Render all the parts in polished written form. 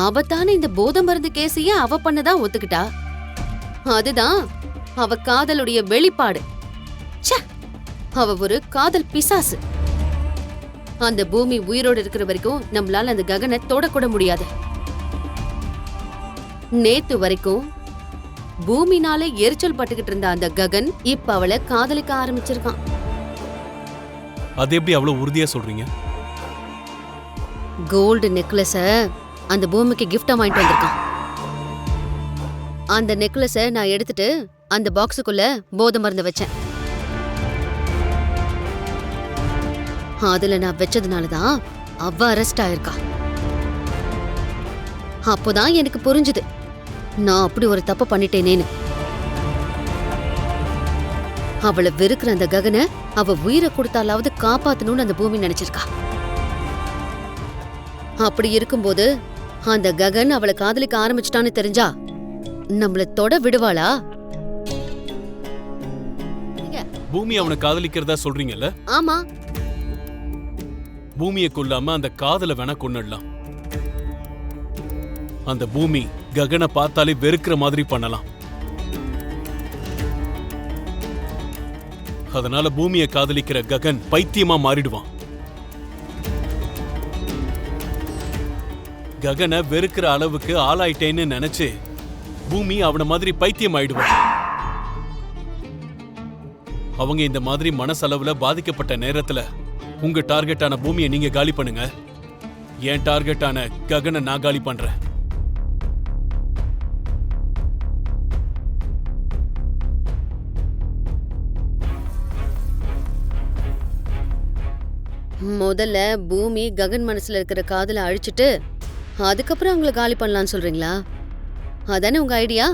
ஆபத்தான இந்த போதை மருந்து கேஸையே அவ பண்ணதான் ஒத்துக்கிட்டா. அதுதான் அவ காதலுடைய வெளிப்பாடு. அவ ஒரு காதல் பிசாசு. அந்த பூமி உயிரோடு இருக்கிற வரைக்கும் நம்மளால அந்த ககனை தொடக்கூட முடியாது. நேத்து வரைக்கும் பூமினால எரிச்சல் பட்டுக்கிட்டு இருந்த அந்த ககன் இப்ப அவளை காதலிக்க ஆரம்பிச்சிருக்கான். அது எப்படி அவ்வளவு உறுதியா சொல்றீங்க? கோல்டு நெக்லஸ அந்த பூமிக்கு கிஃப்டா வாங்கிட்டு வந்திருக்கான். அந்த நெக்லஸ நான் எடுத்துட்டு அந்த பாக்ஸுக்குள்ள போதை மருந்து வச்சேன். அதுல நான் வச்சதுனாலதான் அவ அரெஸ்ட் ஆயிருக்கா. அப்போதான் எனக்கு புரிஞ்சுது நான் அப்படி ஒரு தப்பு பண்ணிட்டேனேன்னு. அவளை வெறுக்கிற அந்த ககனை அவ உயிரை கொடுத்தாலாவது காப்பாத்தணும்னு அந்த பூமி நினைச்சிருக்கா. அப்படி இருக்கும்போது அந்த ககன் அவளை காதலிக்க ஆரம்பிச்சிட்டான்னு தெரிஞ்சா நம்மள தொட விடுவாளா? பூமி அவனை காதலிக்கிறதா சொல்றீங்கல்ல? ஆமா. பூமியை கொல்லாம அந்த காதலை வேணா கொன்னுடலாம். அந்த பூமி ககனை பார்த்தாலே வெறுக்கிற மாதிரி பண்ணலாம். அதனால பூமியை காதலிக்கிற ககன் பைத்தியமா மாறிடுவான். ககனை வெறுக்கிற அளவுக்கு ஆளாயிட்டேன்னு நினைச்சு பூமி அவன மாதிரி பைத்தியம் ஆயிடுவான். அவங்க இந்த மாதிரி மனசளவுல பாதிக்கப்பட்ட நேரத்துல உங்க டார்கெட்டான பூமியை நீங்க காலி பண்ணுங்க. என் டார்கெட்டான ககனை நான் காலி பண்றேன். முதல்ல பூமி ககன் மனசுல இருக்கிற காதலை அழிச்சிட்டு அதுக்கப்புறம் அவங்களை காலி பண்ணலாம்னு சொல்றீங்களா? அதானே உங்க ஐடியா?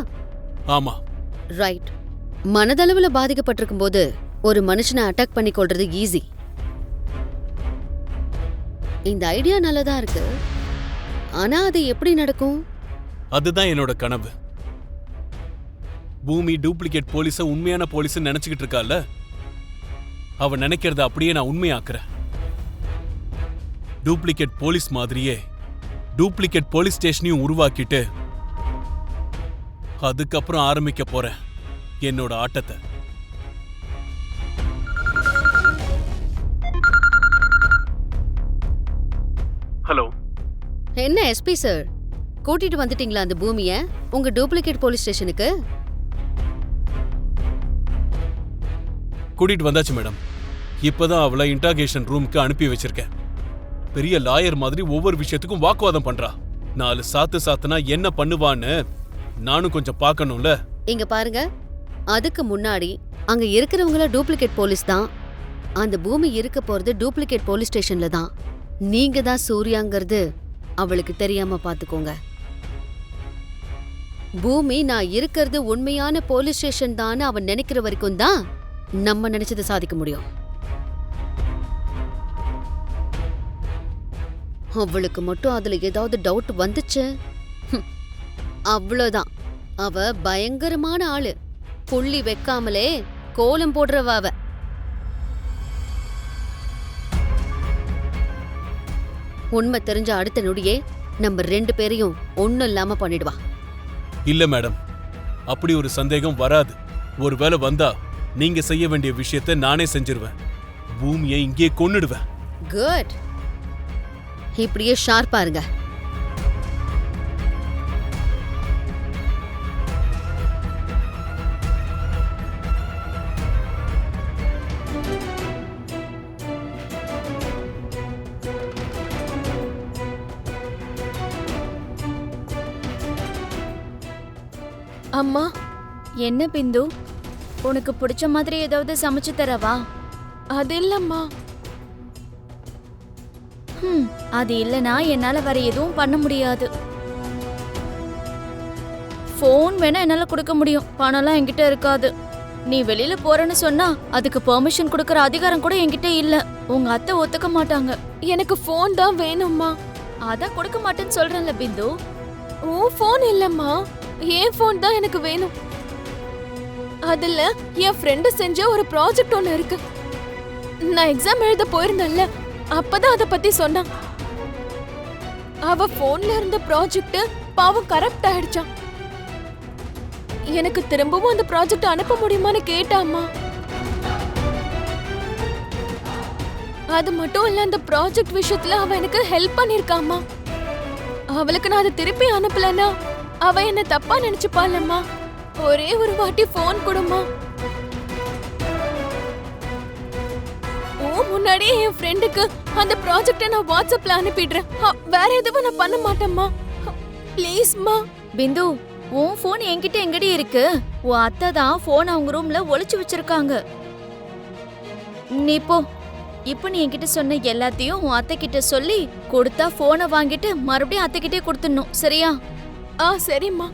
ஆமா. ரைட். மனதளவுல பாதிக்கப்பட்டிருக்கும் போது ஒரு மனுஷனை அட்டாக் பண்ணி கொள்றது ஈஸி. இந்த ஐடியா நல்லதா இருக்கு. ஆனா அது எப்படி நடக்கும்? அதுதான் என்னோட கனவு. பூமி டூப்ளிகேட் போலீஸ உண்மையான போலீஸ் நினைச்சுக்கிட்டு இருக்கால, அவ நினைக்கிறத அப்படியே நான் உண்மையாக்குறேன். டூப்ளிகேட் போலீஸ் மாதிரியே டூப்ளிகேட் போலீஸ் ஸ்டேஷனையும் உருவாக்கிட்டு அதுக்கப்புறம் ஆரம்பிக்க போறேன் என்னோட ஆட்டத்தை. ஹலோ. என்ன எஸ்பி சார், கூட்டிட்டு வந்துட்டீங்களா அந்த பூமிய உங்க டூப்ளிகேட் போலீஸ் ஸ்டேஷனுக்கு? கூட்டிட்டு வந்தாச்சு மேடம். இப்பதான் அவளை இன்ட்ராகேஷன் ரூமுக்கு அனுப்பி வச்சிருக்கேன். பெரிய லாயர் மாதிரி ஒவ்வொரு விஷயத்துக்கும் வாக்குவாதம் பண்றா. 4 சாத்துனா என்ன பண்ணுவான்னு நானும் கொஞ்சம் பார்க்கணும்ல. இங்க பாருங்க, அதுக்கு முன்னாடி அங்க இருக்கிறவங்கள டூப்ளிகேட் போலீஸ் தான். அந்த பூமி இருக்க போறது டூப்ளிகேட் போலீஸ் ஸ்டேஷன்ல தான். நீங்க தான் சூர்யாங்கிறது அவளுக்கு தெரியாம பாத்துக்கோங்க. பூமி நான் இருக்கிறது உண்மையான போலீஸ் ஸ்டேஷன் தான் அவன் நினைக்கிற வரைக்கும் தான் நம்ம நினைச்சதை சாதிக்க முடியும். அவளுக்கு மட்டும் அதுல ஏதாவது டவுட் வந்துச்சு, அவ்வளவுதான். அவ பயங்கரமான ஆளு. புள்ளி வைக்காமலே கோலம் போடுறவ அவ. உண்மை தெரிஞ்ச அடுத்த நொடியே நம்ம 2 பேரையும் ஒண்ணும் இல்லாம பண்ணிடுவா. இல்ல மேடம், அப்படி ஒரு சந்தேகம் வராது. ஒருவேளை வந்தா நீங்க செய்ய வேண்டிய விஷயத்தை நானே செஞ்சிருவேன். பூமியை இங்கே கொன்னுடுவேன். குட். இப்படியே ஷார்ப்பா இருங்க. அம்மா, என்ன பிந்து, உனக்கு பிடிச்ச மாதிரி ஏதாவது சமைச்சு தரவா? அது இல்லம்மா. அது இல்லனா என்னால வேற எதுவும் பண்ண முடியாது. போன் வேணா என்னால கொடுக்க முடியும், பணம்லாம் என்கிட்ட இருக்காது. நீ வெளியில போறேன்னு சொன்னா அதுக்கு பெர்மிஷன் கொடுக்கற அதிகாரம் கூட என்கிட்ட இல்ல. உங்க அத்தை ஒத்துக்க மாட்டாங்க. எனக்கு போன் தான் வேணும்மா. அதான் கொடுக்க மாட்டேன்னு சொல்றேன்ல பிந்து. உன் போன் இல்லம்மா, என் போன் தான் எனக்கு வேணும். அதுல என் ஃப்ரெண்டு செஞ்ச ஒரு ப்ராஜெக்ட் ஒன்னு இருக்கு. நான் எக்ஸாம் எழுத போயிருந்தேன்ல, அப்பதான் அத பத்தி சொன்னான். அவ போன்ல இருந்த ப்ராஜெக்ட் பாவம் கரெக்ட் ஆயிடுச்சாம். எனக்கு திரும்பவும் அந்த ப்ராஜெக்ட் அனுப்ப முடியுமான்னு கேட்டாம்மா. அது மட்டும் இல்ல, அந்த ப்ராஜெக்ட் விஷயத்துல அவ எனக்கு ஹெல்ப் பண்ணிருக்காமா. அவளுக்கு நான் அதை திருப்பி அனுப்பலன்னா அவ என்ன தப்பா நினைச்சுப்பாளம்மா. ஒரே ஒரு வாட்டி போன் கொடுமா. முன்னாடியே என் ஃப்ரெண்டுக்கு அந்த ப்ராஜெக்ட நான் வாட்ஸ்அப்ல அனுப்பிடுறேன். வேற எதுவும் நான் பண்ண மாட்டேம்மா. ப்ளீஸ்மா. பிந்து, உன் போன் என்கிட்ட எங்கடி இருக்கு? உன் அத்தை தான் போன் அவங்க ரூம்ல ஒளிச்சு வச்சிருக்காங்க. நீ போ. இப்ப நீ என்கிட்ட சொன்ன எல்லாத்தையும் உன் அத்தை கிட்ட சொல்லி கொடுத்தா போனை வாங்கிட்டு மறுபடியும் அத்தை கிட்டே கொடுத்துடணும், சரியா? சரிம்மா.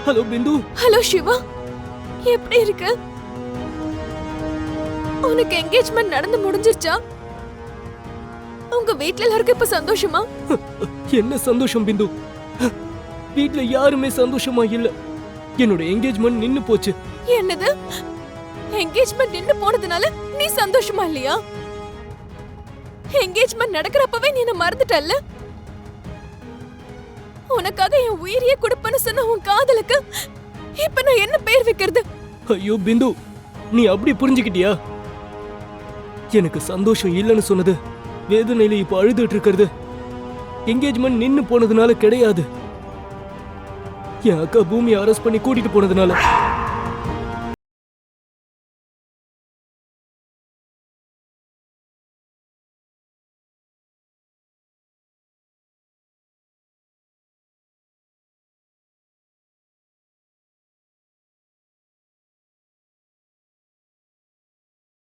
ஹலோ பிந்து. ஹலோ சிவா, எப்படி இருக்கு? உனக்கு என்கேஜ்மெண்ட் நடந்து முடிஞ்சிருச்சா? உங்க வீட்ல எல்லாருக்கும் இப்ப சந்தோஷமா? என்ன சந்தோஷம் பிந்து? வீட்ல யாருமே சந்தோஷமா இல்ல. என்னோட என்கேஜ்மெண்ட் நின்னு போச்சு. என்னது? என்கேஜ்மெண்ட் நின்னு போனதுனால நீ சந்தோஷமா இல்லையா? என்கேஜ்மெண்ட் நடக்கிறப்பவே நீ என்ன மறந்துட்டல்ல? உனக்காக என் உயிரையே கொடுப்பேன்னு சொன்ன உன் காதலுக்கு இப்ப நான் என்ன பேர் வைக்கிறது? ஐயோ பிந்து, நீ அப்படி புரிஞ்சுக்கிட்டியா? எனக்கு சந்தோஷம் இல்லைன்னு சொன்னது வேதனையில இப்ப அழுதுட்டு இருக்கிறது என்கேஜ்மெண்ட் நின்னு போனதுனால கிடையாது. என் அக்கா பூமியை அரெஸ்ட் பண்ணி கூட்டிட்டு போனதுனால.